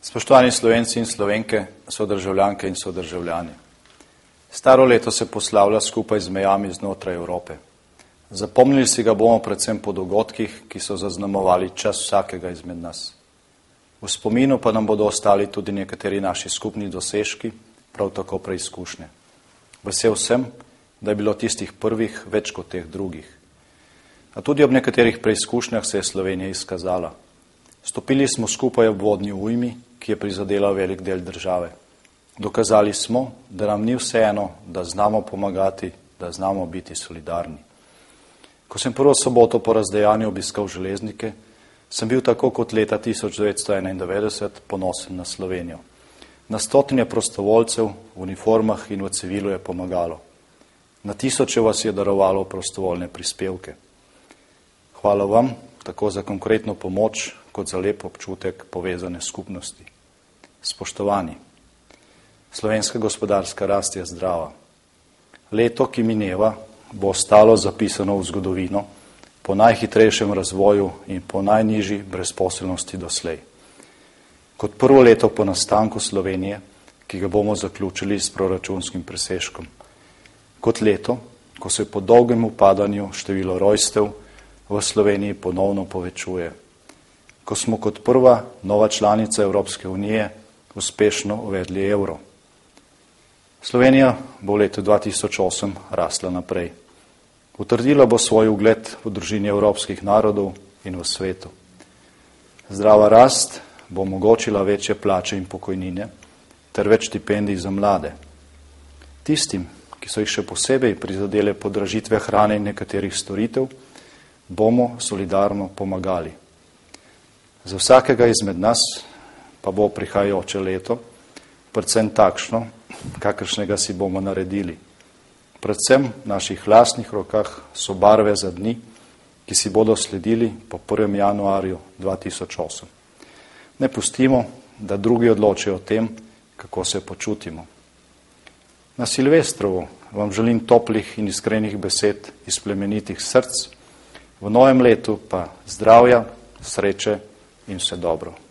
Spoštovani Slovenci in Slovenke, sodržavljanke in sodržavljani. Staro leto se poslavlja skupaj z mejami znotraj Evrope. Zapomnili si ga bomo predvsem po dogodkih, ki so zaznamovali čas vsakega izmed nas. V spominu pa nam bodo ostali tudi nekateri naši skupni dosežki, prav tako preizkušnje. Vesel sem, da je bilo tistih prvih več kot teh drugih. A tudi ob nekaterih preizkušnjah se je Slovenija izkazala. Stopili smo skupaj ob vodni ujmi, ki je prizadela velik del države. Dokazali smo, da nam ni vseeno, da znamo pomagati, da znamo biti solidarni. Ko sem prvo soboto po razdejanju obiskal Železnike, sem bil tako kot leta 1991 ponosen na Slovenijo. Na stotine prostovoljcev v uniformah in v civilu je pomagalo. Na tisoče vas je darovalo prostovoljne prispevke. Hvala vam tako za konkretno pomoč, kot za lep občutek povezane skupnosti. Spoštovani, slovenska gospodarska rast je zdrava. Leto, ki mineva, bo ostalo zapisano v zgodovino po najhitrejšem razvoju in po najnižji brezposelnosti doslej. Kot prvo leto po nastanku Slovenije, ki ga bomo zaključili s proračunskim presežkom. Kot leto, ko se po dolgem upadanju število rojstev v Sloveniji ponovno povečuje. Ko smo kot prva nova članica Evropske unije uspešno uvedli evro. Slovenija bo v letu 2008 rasla naprej. Utrdila bo svoj ugled v družini evropskih narodov in v svetu. Zdrava rast bo omogočila večje plače in pokojnine ter več štipendij za mlade. Tistim, ki so jih še posebej prizadele podražitve hrane in nekaterih storitev, bomo solidarno pomagali. Za vsakega izmed nas pa bo prihajajoče leto predvsem takšno, kakršnega si bomo naredili. Predvsem v naših lastnih rokah so barve za dni, ki si bodo sledili po 1. januarju 2008. Ne pustimo, da drugi odločijo o tem, kako se počutimo. Na Silvestrovo vam želim toplih in iskrenih besed iz plemenitih src, v novem letu pa zdravja, sreče in vse dobro.